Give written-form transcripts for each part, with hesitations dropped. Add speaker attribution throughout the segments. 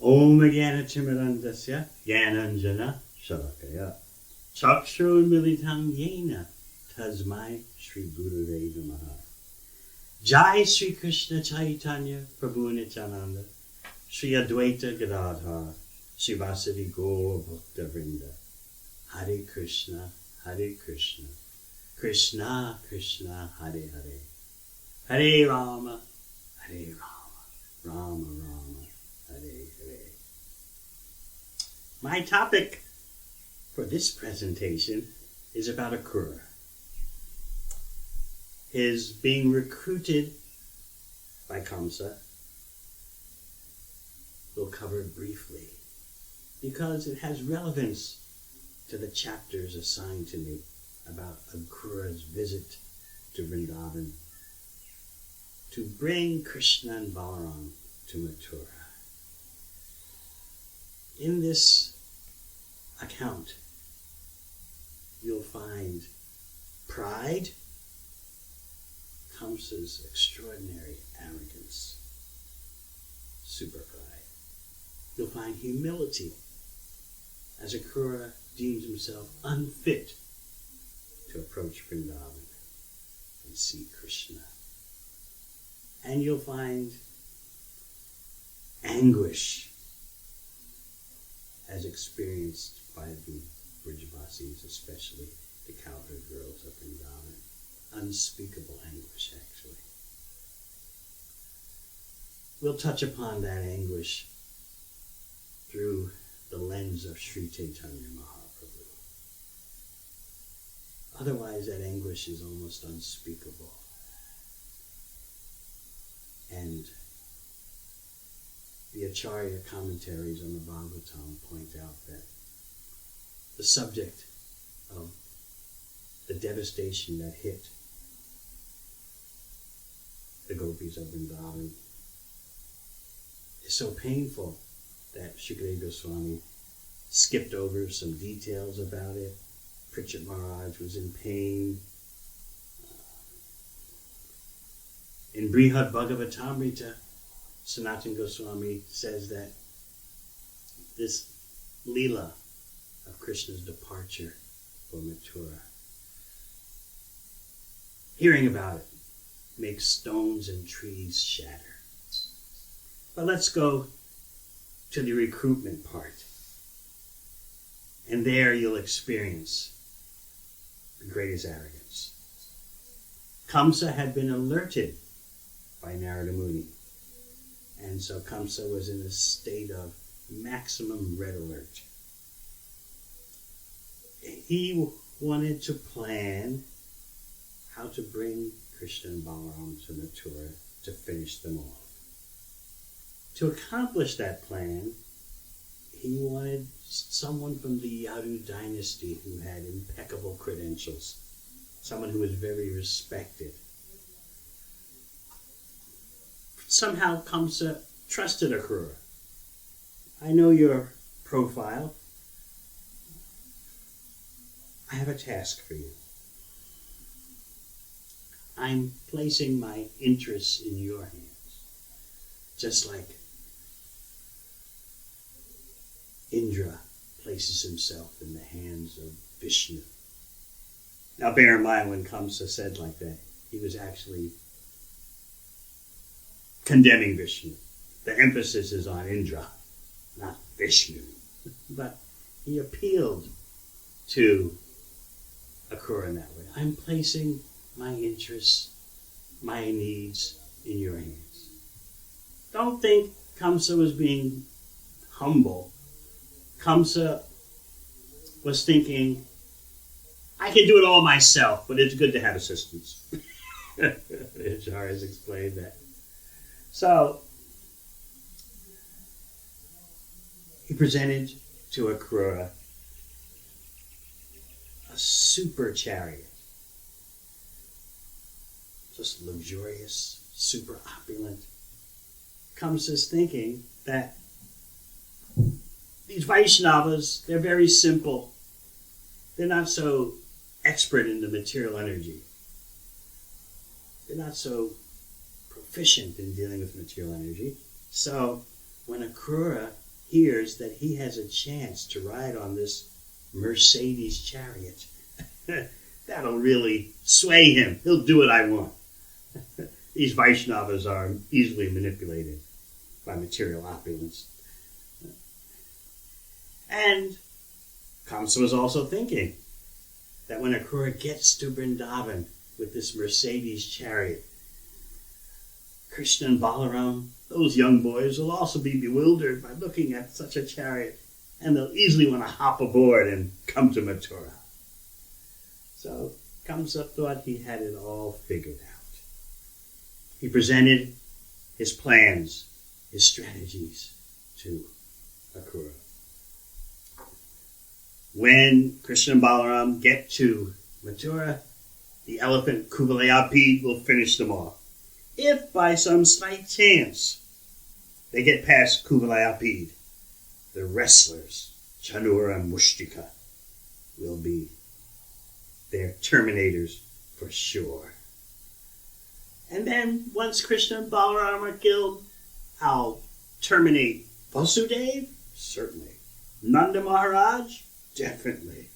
Speaker 1: Om Jnana-Timirandasya Jnananjana Shalakaya Chakshurmilitam Yena Tasmai Shri Gurave Namaha. Jai Sri Krishna Chaitanya Prabhu Nityananda Shri Advaita Gadadhar Shivasadi Gaura Bhakta Vrinda. Hare Krishna, Hare Krishna, Krishna Krishna, Hare Hare, Hare Rama, Hare Rama, Rama Rama, Hare Hare. My topic for this presentation is about Akrura. His being recruited by Kamsa we'll cover briefly because it has relevance to the chapters assigned to me about Akrura's visit to Vrindavan to bring Krishna and Balaram to Mathura. In this account, you'll find pride, Kamsa's extraordinary arrogance, super pride. You'll find humility, as Akrura deems himself unfit to approach Vrindavan and see Krishna. And you'll find anguish as experienced by the Brijavasis, especially the cowherd girls of Vrindavan. Unspeakable anguish, actually. We'll touch upon that anguish through the lens of Sri Chaitanya Mahaprabhu. Otherwise, that anguish is almost unspeakable. And the Acharya commentaries on the Bhagavatam point out that the subject of the devastation that hit the gopis of Vrindavan is so painful that Shukadeva Goswami skipped over some details about it. Pritchett Maharaj was in pain. In Brihad Bhagavatamrita, Sanatana Goswami says that this Leela of Krishna's departure for Mathura, hearing about it makes stones and trees shatter. But let's go to the recruitment part. And there you'll experience the greatest arrogance. Kamsa had been alerted by Narada Muni. And so Kamsa was in a state of maximum red alert. He wanted to plan how to bring Krishna and Balaram to Mathura to finish them off. To accomplish that plan, he wanted someone from the Yadu dynasty who had impeccable credentials, someone who was very respected. Somehow Kamsa trusted Akrura. I know your profile. I have a task for you. I'm placing my interests in your hands, just like Indra places himself in the hands of Vishnu. Now bear in mind, when Kamsa said like that, he was actually condemning Vishnu. The emphasis is on Indra, not Vishnu. But he appealed to Akrura in that way. I'm placing my interests, my needs in your hands. Don't think Kamsa was being humble. Kamsa was thinking, I can do it all myself, but it's good to have assistance. The Acharyas explained that. So, he presented to Akrura a super chariot. Just luxurious, super opulent. Kamsa's thinking that these Vaishnavas, they're very simple. They're not so expert in the material energy. They're not so proficient in dealing with material energy. So when Akrura hears that he has a chance to ride on this Mercedes chariot, that'll really sway him. He'll do what I want. These Vaishnavas are easily manipulated by material opulence. And Kamsa was also thinking that when Akrura gets to Vrindavan with this Mercedes chariot, Krishna and Balaram, those young boys, will also be bewildered by looking at such a chariot, and they'll easily want to hop aboard and come to Mathura. So Kamsa thought he had it all figured out. He presented his plans, his strategies to Akrura. When Krishna and Balaram get to Mathura, the elephant Kuvalayapid will finish them off. If by some slight chance they get past Kuvalayapid, the wrestlers, Chanur and Mushtika, will be their terminators for sure. And then once Krishna and Balaram are killed, I'll terminate Vasudev? Certainly. Nanda Maharaj? Definitely.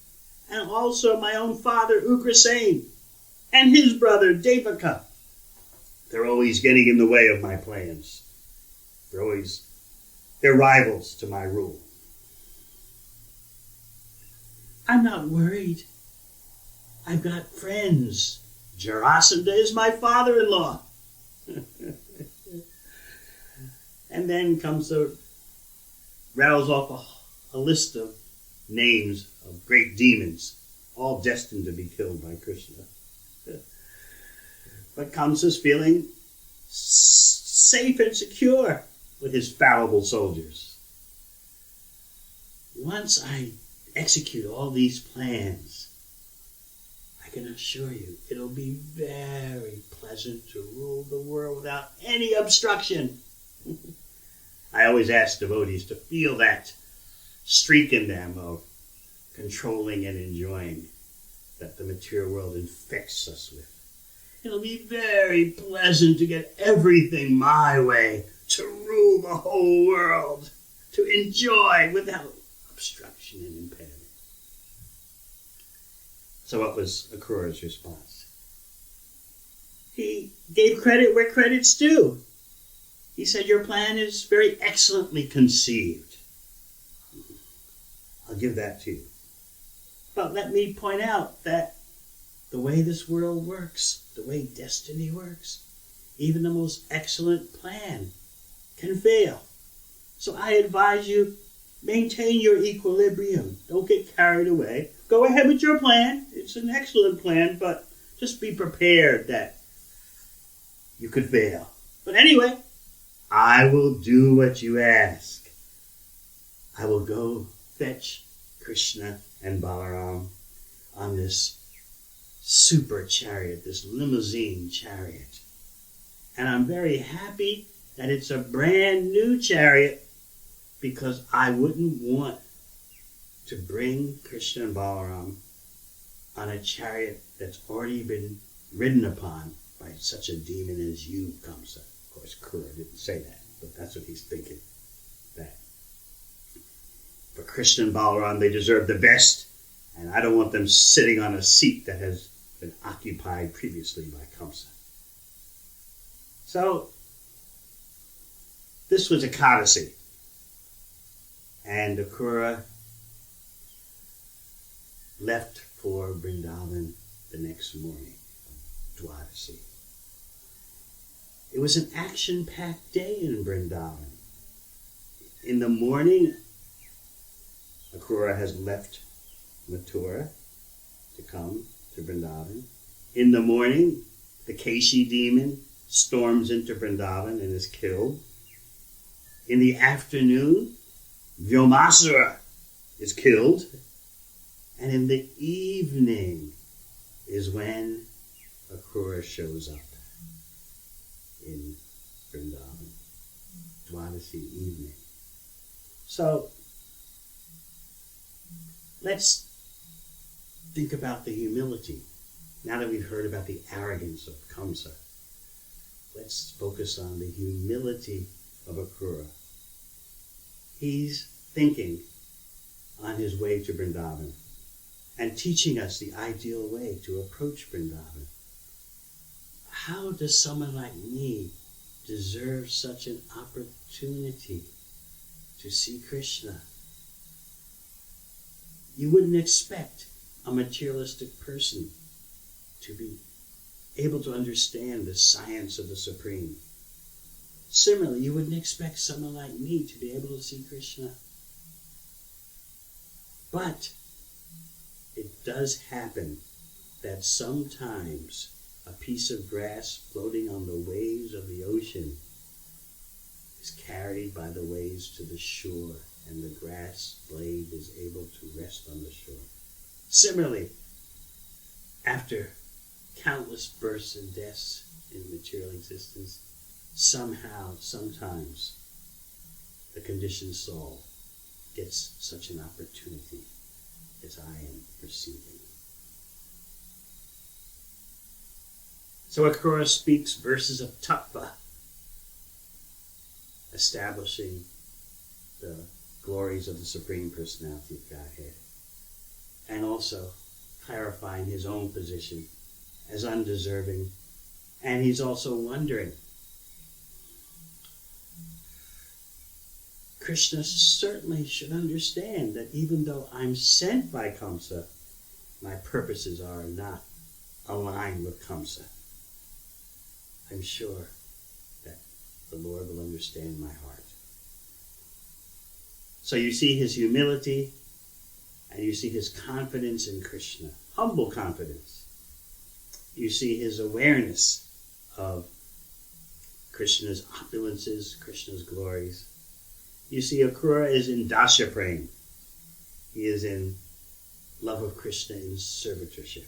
Speaker 1: And also my own father, Ugrasen, and his brother, Devaka. They're always getting in the way of my plans. They're rivals to my rule. I'm not worried. I've got friends. Jarasandha is my father-in-law. And then rattles off a list of names of great demons, all destined to be killed by Krishna. But Kamsa's feeling safe and secure with his fallible soldiers. Once I execute all these plans, I can assure you it'll be very pleasant to rule the world without any obstruction. I always ask devotees to feel that streak in them of controlling and enjoying that the material world infects us with. It'll be very pleasant to get everything my way, to rule the whole world, to enjoy without obstruction and impediment. So what was Akrura's response? He gave credit where credit's due. He said, your plan is very excellently conceived. I'll give that to you. But let me point out that the way this world works, the way destiny works, even the most excellent plan can fail. So I advise you, maintain your equilibrium. Don't get carried away. Go ahead with your plan. It's an excellent plan, but just be prepared that you could fail. But anyway, I will do what you ask. I will go fetch Krishna and Balaram on this super chariot, this limousine chariot. And I'm very happy that it's a brand new chariot, because I wouldn't want to bring Krishna and Balaram on a chariot that's already been ridden upon by such a demon as you, Kamsa. Of course, Akrura didn't say that, but that's what he's thinking. That for Krishna and Balaram, they deserve the best, and I don't want them sitting on a seat that has been occupied previously by Kamsa. So, this was Ekadasi, and Akrura left for Vrindavan the next morning, Dwadasi. It was an action-packed day in Vrindavan. In the morning, Akrura has left Mathura to come to Vrindavan. In the morning, the Keshi demon storms into Vrindavan and is killed. In the afternoon, Vyomasura is killed. And in the evening is when Akrura shows up in Vrindavan. Dwadasi evening. So, let's think about the humility. Now that we've heard about the arrogance of Kamsa, let's focus on the humility of Akrura. He's thinking on his way to Vrindavan and teaching us the ideal way to approach Vrindavan. How does someone like me deserve such an opportunity to see Krishna? You wouldn't expect a materialistic person to be able to understand the science of the Supreme. Similarly, you wouldn't expect someone like me to be able to see Krishna. But it does happen that sometimes a piece of grass floating on the waves of the ocean is carried by the waves to the shore, and the grass blade is able to rest on the shore. Similarly, after countless births and deaths in material existence, somehow, sometimes, the conditioned soul gets such an opportunity as I am receiving. So Akrura speaks verses of tattva, establishing the glories of the Supreme Personality of Godhead, and also clarifying his own position as undeserving. And he's also wondering, Krishna certainly should understand that even though I'm sent by Kamsa, my purposes are not aligned with Kamsa. I'm sure that the Lord will understand my heart. So you see his humility, and you see his confidence in Krishna, humble confidence. You see his awareness of Krishna's opulences, Krishna's glories. You see Akrura is in dasya prem. He is in love of Krishna in servitorship.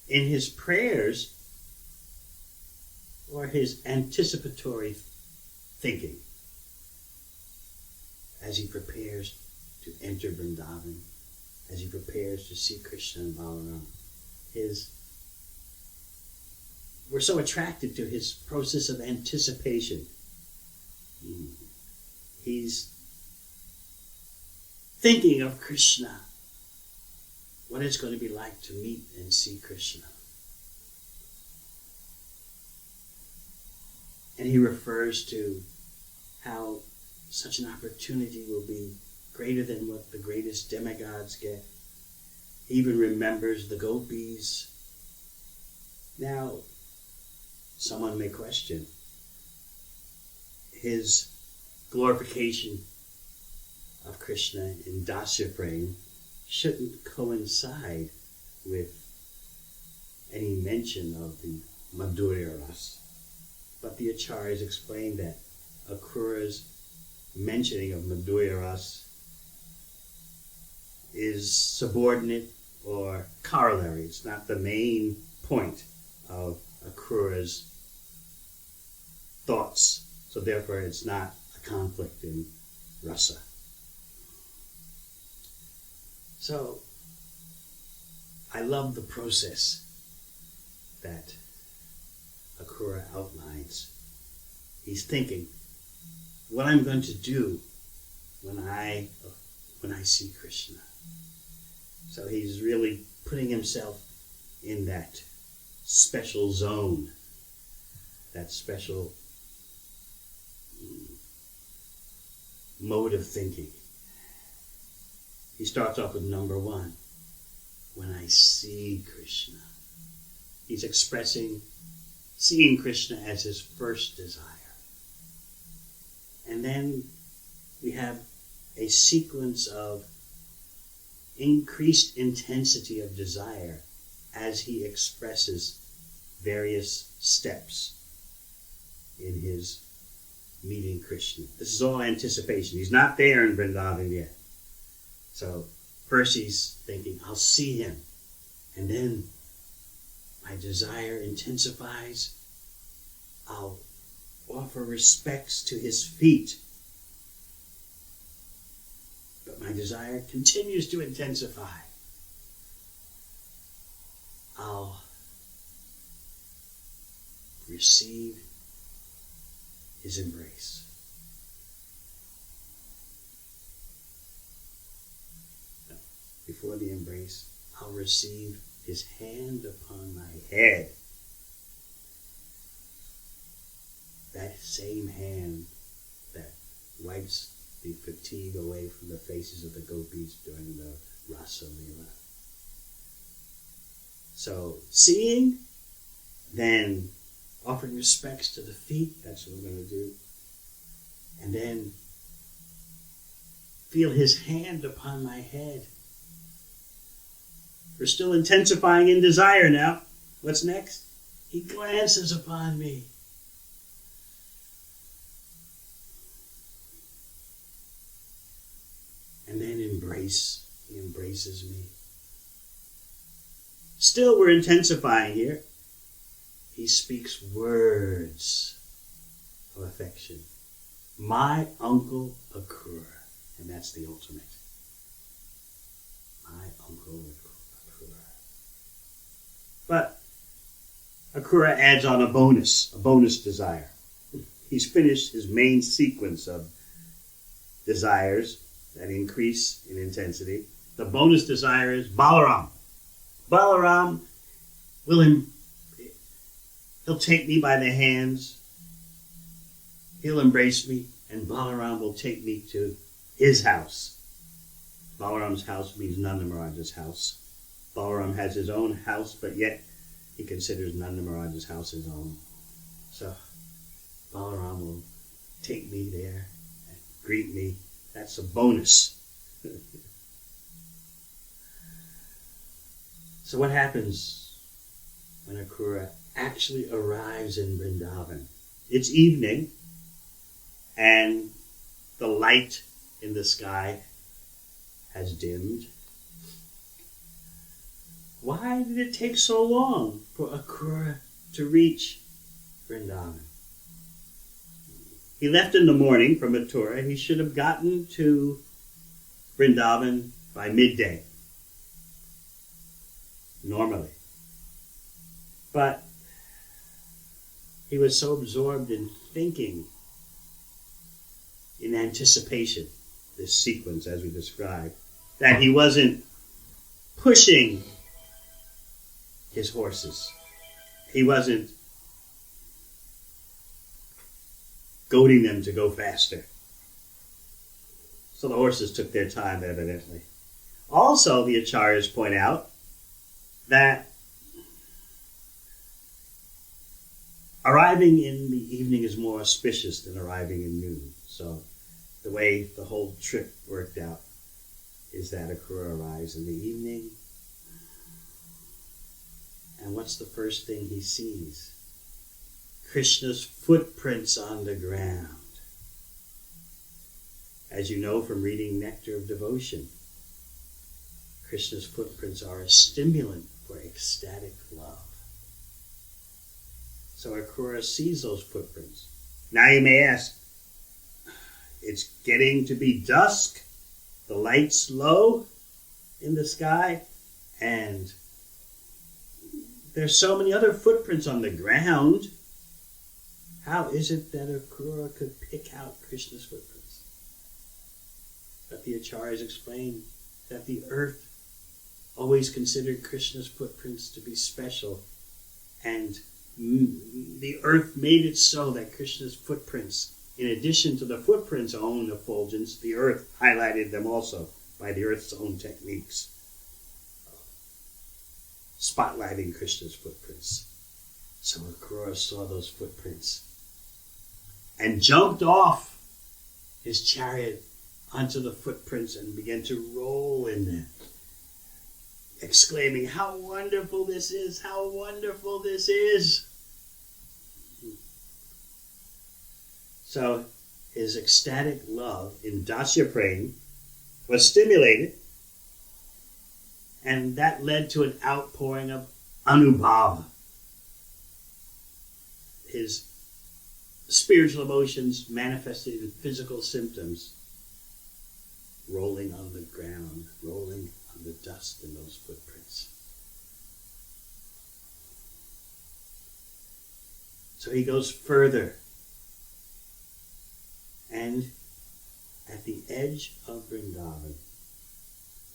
Speaker 1: In his prayers, or his anticipatory thinking, as he prepares to enter Vrindavan, as he prepares to see Krishna and Balaram, we're so attracted to his process of anticipation. He's thinking of Krishna, what it's going to be like to meet and see Krishna. And he refers to how such an opportunity will be greater than what the greatest demigods get. He even remembers the gopis. Now, someone may question his glorification of Krishna in dasya prem shouldn't coincide with any mention of the Madhurya Ras. But the acharyas explained that Akrura's mentioning of Madhurya Ras is subordinate or corollary. It's not the main point of Akrura's thoughts. So therefore it's not a conflict in rasa. So I love the process that Akrura outlines. He's thinking, what I'm going to do when I see Krishna. So he's really putting himself in that special zone, that special mode of thinking. He starts off with number one, when I see Krishna. He's expressing seeing Krishna as his first desire. And then we have a sequence of increased intensity of desire as he expresses various steps in his meeting Krishna. This is all anticipation. He's not there in Vrindavan yet. So first he's thinking, I'll see him. And then my desire intensifies. I'll offer respects to his feet. But my desire continues to intensify. I'll receive his embrace. No, before the embrace, I'll receive his hand upon my head. That same hand that wipes the fatigue away from the faces of the gopis during the Rasa Leela. So, seeing, then offering respects to the feet, that's what we're going to do. And then feel his hand upon my head. We're still intensifying in desire now. What's next? He glances upon me. And then he embraces me. Still, we're intensifying here. He speaks words of affection. My uncle Akrura. And that's the ultimate. My uncle Akrura. But Akrura adds on a bonus desire. He's finished his main sequence of desires that increase in intensity. The bonus desire is Balaram. Balaram he'll take me by the hands, he'll embrace me, and Balaram will take me to his house. Balaram's house means Nanda Maharaj's house. Balaram has his own house, but yet he considers Nanda Maharaj's house his own. So Balaram will take me there and greet me. That's a bonus. So what happens when Akrura actually arrives in Vrindavan? It's evening, and the light in the sky has dimmed. Why did it take so long for Akrura to reach Vrindavan? He left in the morning from Mathura. He should have gotten to Vrindavan by midday, normally. But he was so absorbed in thinking, in anticipation, this sequence as we described, that he wasn't pushing his horses. He wasn't goading them to go faster. So the horses took their time, evidently. Also, the acharyas point out that arriving in the evening is more auspicious than arriving in noon. So the way the whole trip worked out is that Akrura arrives in the evening. And what's the first thing he sees? Krishna's footprints on the ground. As you know from reading Nectar of Devotion, Krishna's footprints are a stimulant for ecstatic love. So Akrura sees those footprints. Now you may ask, it's getting to be dusk, the light's low in the sky, and there's so many other footprints on the ground. How is it that Akrura could pick out Krishna's footprints? But the acharyas explain that the earth always considered Krishna's footprints to be special, and the earth made it so that Krishna's footprints, in addition to the footprints' own effulgence, the earth highlighted them also by the earth's own techniques, spotlighting Krishna's footprints. So Akrura saw those footprints and jumped off his chariot onto the footprints and began to roll in them, exclaiming, "How wonderful this is! How wonderful this is!" So his ecstatic love in Dasya Prem was stimulated, and that led to an outpouring of Anubhava. His spiritual emotions manifested in physical symptoms, rolling on the ground, rolling on the dust in those footprints. So he goes further at the edge of Vrindavan.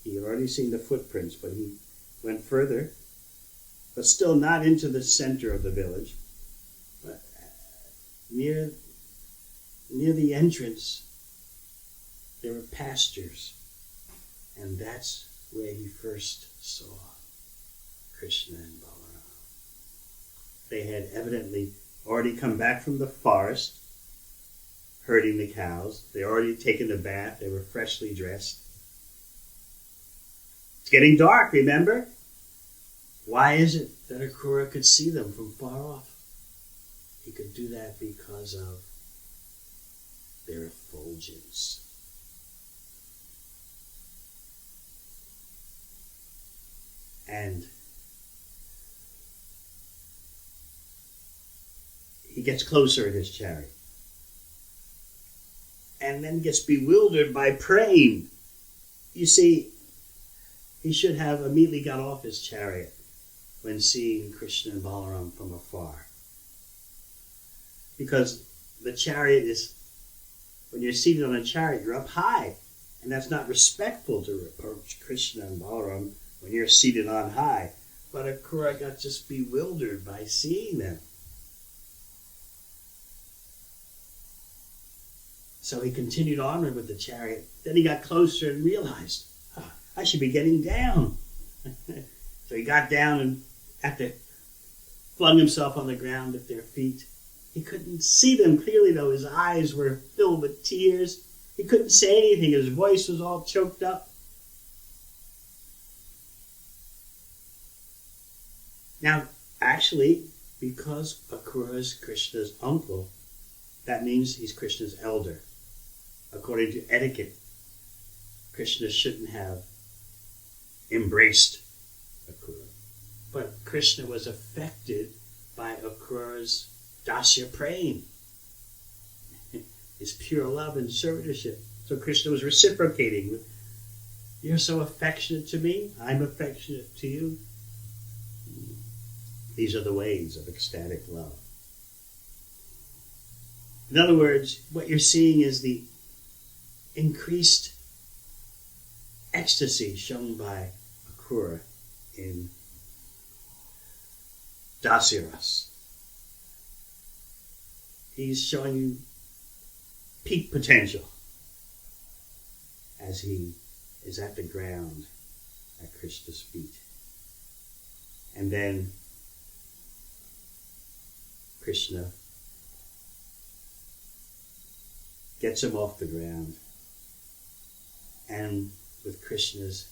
Speaker 1: He had already seen the footprints, but he went further, but still not into the center of the village, but near the entrance there were pastures, and that's where he first saw Krishna and Balaram. They had evidently already come back from the forest, herding the cows. They had already taken a bath. They were freshly dressed. It's getting dark, remember? Why is it that Akrura could see them from far off? He could do that because of their effulgence. And he gets closer in his chariot. And then gets bewildered by praying. You see, he should have immediately got off his chariot when seeing Krishna and Balaram from afar. Because the chariot is, when you're seated on a chariot, you're up high. And that's not respectful to approach Krishna and Balaram when you're seated on high. But Akrura got just bewildered by seeing them. So he continued onward with the chariot. Then he got closer and realized, I should be getting down. So he got down and flung himself on the ground at their feet. He couldn't see them clearly, though. His eyes were filled with tears. He couldn't say anything. His voice was all choked up. Now, actually, because Akrura is Krishna's uncle, that means he's Krishna's elder. According to etiquette, Krishna shouldn't have embraced Akrura. But Krishna was affected by Akrura's dasya praying, his pure love and servitorship. So Krishna was reciprocating with, you're so affectionate to me, I'm affectionate to you. These are the ways of ecstatic love. In other words, what you're seeing is the increased ecstasy shown by Akrura in Dasiras. He's showing you peak potential as he is at the ground at Krishna's feet. And then Krishna gets him off the ground, and with Krishna's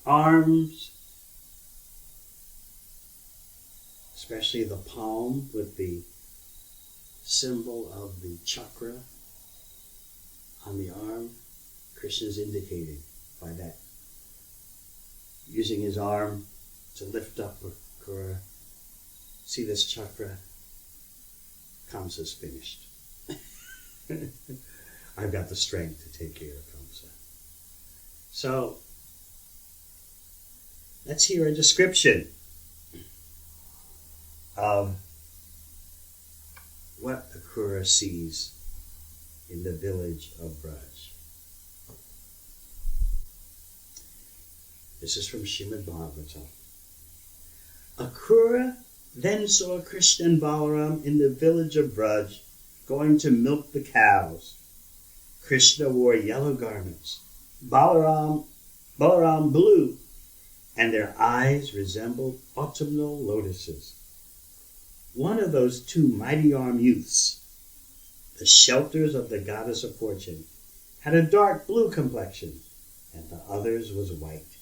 Speaker 1: arms, especially the palm with the symbol of the chakra on the arm, Krishna is indicating by that, using his arm to lift up Akrura. See this chakra? Kamsa's finished. I've got the strength to take care of Kamsa. So, let's hear a description of what Akrura sees in the village of Braj. This is from Srimad Bhagavatam. Akrura then saw Krishna and Balaram in the village of Braj going to milk the cows. Krishna wore yellow garments, Balaram blue, and their eyes resembled autumnal lotuses. One of those two mighty-armed youths, the shelters of the goddess of fortune, had a dark blue complexion, and the other's was white.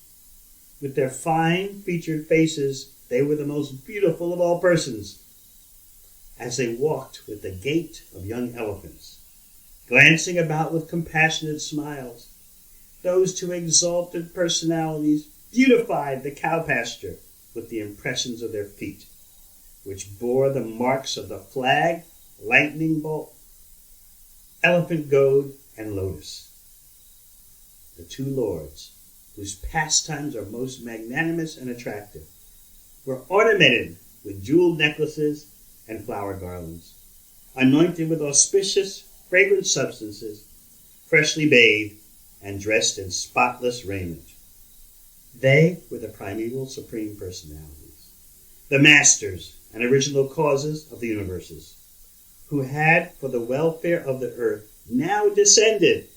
Speaker 1: With their fine featured faces, they were the most beautiful of all persons, as they walked with the gait of young elephants, glancing about with compassionate smiles. Those two exalted personalities beautified the cow pasture with the impressions of their feet, which bore the marks of the flag, lightning bolt, elephant goad, and lotus. The two lords, whose pastimes are most magnanimous and attractive, were ornamented with jeweled necklaces and flower garlands, anointed with auspicious fragrant substances, freshly bathed, and dressed in spotless raiment. They were the primeval supreme personalities, the masters and original causes of the universes, who had, for the welfare of the earth, now descended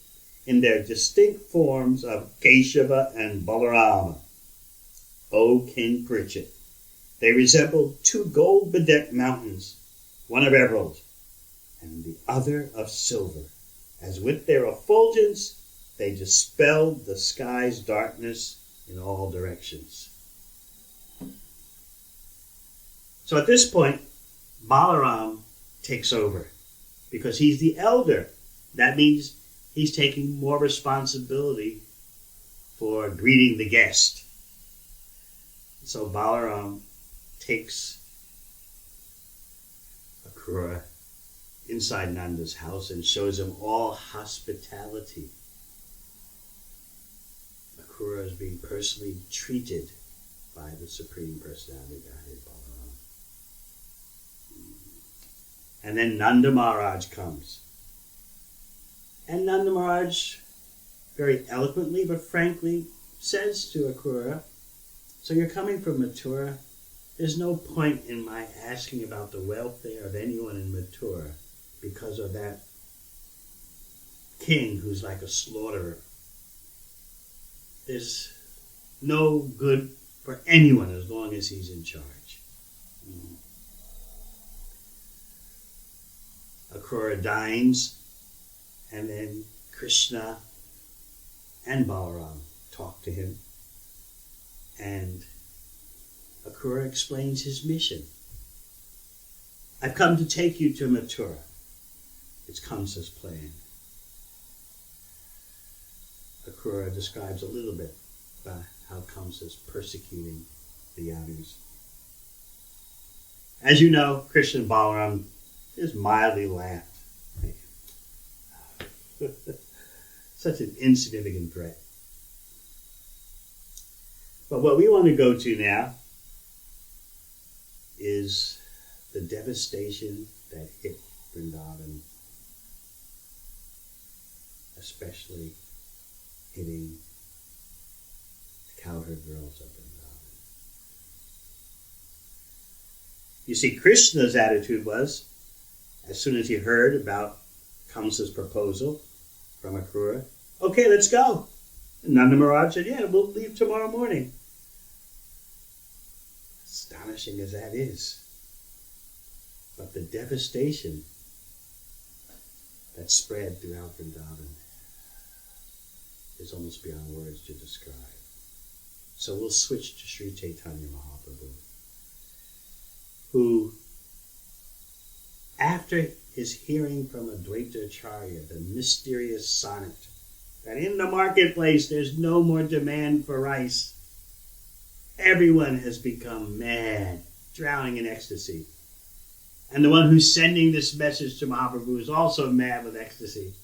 Speaker 1: in their distinct forms of Keshava and Balarama. O King Pritchett, they resembled two gold-bedecked mountains, one of emerald and the other of silver, as with their effulgence they dispelled the sky's darkness in all directions. So at this point, Balaram takes over because he's the elder. That means he's taking more responsibility for greeting the guest. So Balaram takes Akrura inside Nanda's house and shows him all hospitality. Akrura is being personally treated by the Supreme Personality of Godhead, Balaram. And then Nanda Maharaj comes. And Nanda Maharaj, very eloquently but frankly, says to Akrura, so you're coming from Mathura. There's no point in my asking about the welfare of anyone in Mathura because of that king who's like a slaughterer. There's no good for anyone as long as he's in charge. Akrura dines, and then Krishna and Balaram talk to him. And Akrura explains his mission. I've come to take you to Mathura. It's Kamsa's plan. Akrura describes a little bit about how Kamsa's persecuting the Yadus. As you know, Krishna and Balaram just mildly laughed. Such an insignificant threat. But what we want to go to now is the devastation that hit Vrindavan, especially hitting the cowherd girls of Vrindavan. You see, Krishna's attitude was, as soon as he heard about Kamsa's proposal from Akrura, okay, let's go. And Nanda Maharaj said, yeah, we'll leave tomorrow morning. Astonishing as that is. But the devastation that spread throughout Vrindavan is almost beyond words to describe. So we'll switch to Sri Chaitanya Mahaprabhu, who, after his hearing from Advaita Acharya, the mysterious sonnet, that in the marketplace there's no more demand for rice, everyone has become mad, drowning in ecstasy. And the one who's sending this message to Mahaprabhu is also mad with ecstasy.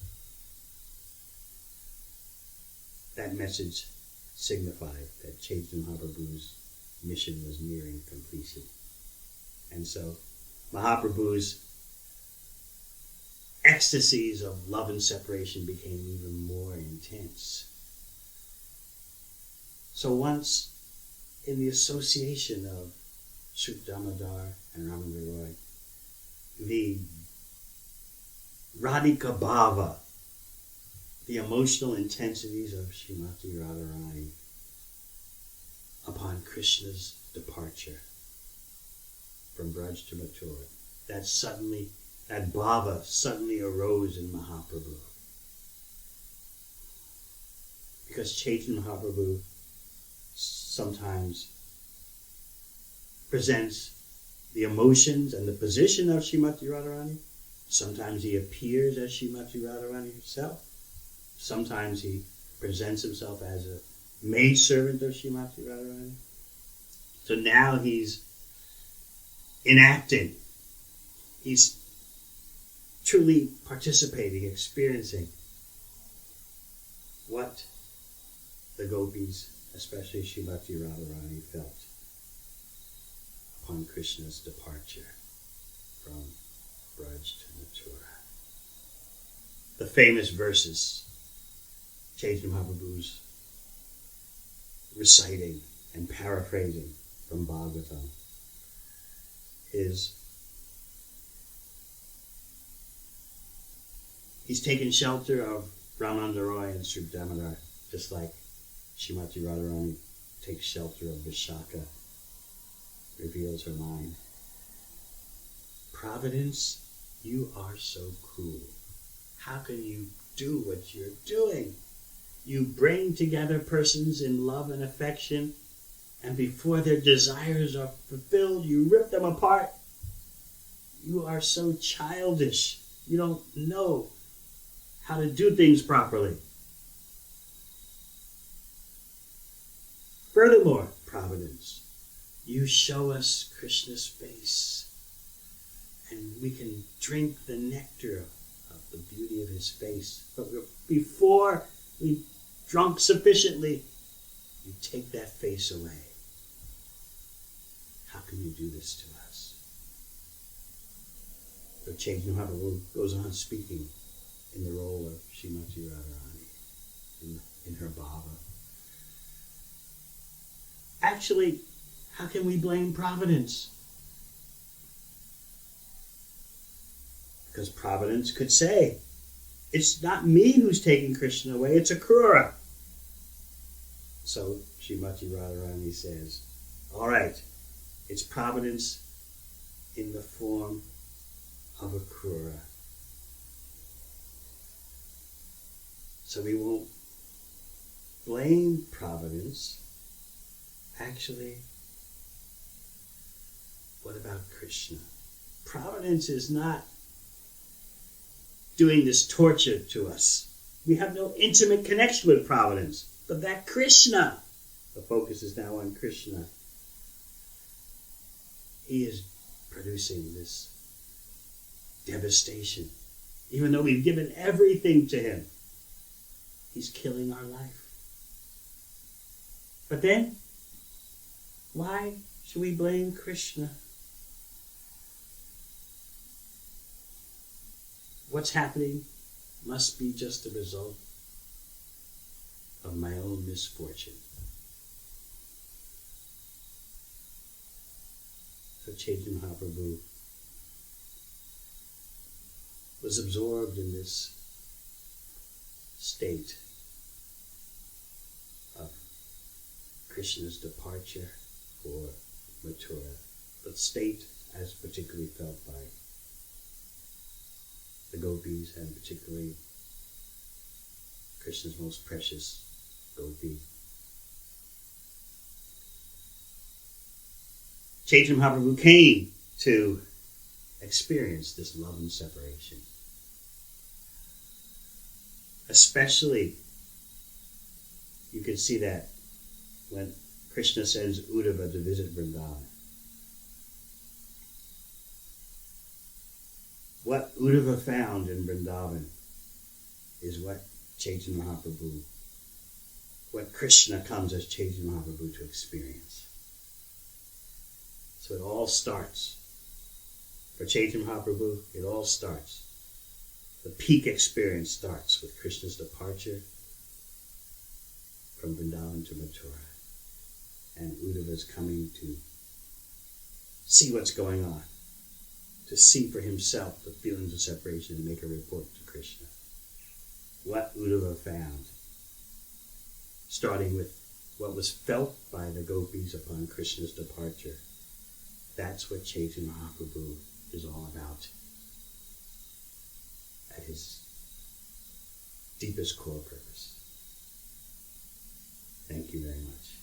Speaker 1: That message signified that Chaitanya Mahaprabhu's mission was nearing completion. And so Mahaprabhu's ecstasies of love and separation became even more intense. So once, in the association of Sri Damodar and Ramana Roy, the Radhika Bhava, the emotional intensities of Srimati Radharani upon Krishna's departure from Braj to Mathura, that bhava suddenly arose in Mahaprabhu. Because Chaitanya Mahaprabhu sometimes presents the emotions and the position of Srimati Radharani. Sometimes he appears as Srimati Radharani herself. Sometimes he presents himself as a maidservant of Srimati Radharani. So now he's enacting. He's truly participating, experiencing what the gopis, especially Srimati Radharani, felt upon Krishna's departure from Braj to Mathura. the famous verses Chaitanya Mahaprabhu's reciting and paraphrasing from Bhagavatam is he's taken shelter of Ramananda Roy and Sri Damodar, just like Srimati Radharani takes shelter of Vishaka, reveals her mind. Providence, you are so cruel. How can you do what you're doing? You bring together persons in love and affection, and before their desires are fulfilled, you rip them apart. You are so childish. You don't know how to do things properly. Furthermore, Providence, you show us Krishna's face, and we can drink the nectar of the beauty of his face. But before we've drunk sufficiently, you take that face away. How can you do this to us? So Chaitanya Mahaprabhu goes on speaking in the role of Srimati Radharani in her bhava. Actually, how can we blame Providence? Because Providence could say, it's not me who's taking Krishna away, it's Akrura. So Srimati Radharani says, all right, it's Providence in the form of Akrura. So we won't blame Providence. Actually, what about Krishna? Providence is not doing this torture to us. We have no intimate connection with Providence. But that Krishna, the focus is now on Krishna. He is producing this devastation. Even though we've given everything to him, he's killing our life. But then, why should we blame Krishna? What's happening must be just a result of my own misfortune. So Chaitanya Mahaprabhu was absorbed in this state of Krishna's departure for Mathura, the state as particularly felt by the gopis, and particularly Krishna's most precious gopi. Chaitanya Mahaprabhu came to experience this love and separation. Especially, you can see that when Krishna sends Uddhava to visit Vrindavan. What Uddhava found in Vrindavan is what Chaitanya Mahaprabhu, what Krishna comes as Chaitanya Mahaprabhu to experience. So it all starts. For Chaitanya Mahaprabhu, it all starts. The peak experience starts with Krishna's departure from Vrindavan to Mathura. And Uddhava is coming to see what's going on, to see for himself the feelings of separation and make a report to Krishna. What Uddhava found, starting with what was felt by the gopis upon Krishna's departure, that's what Chaitanya Mahaprabhu is all about at his deepest core purpose. Thank you very much.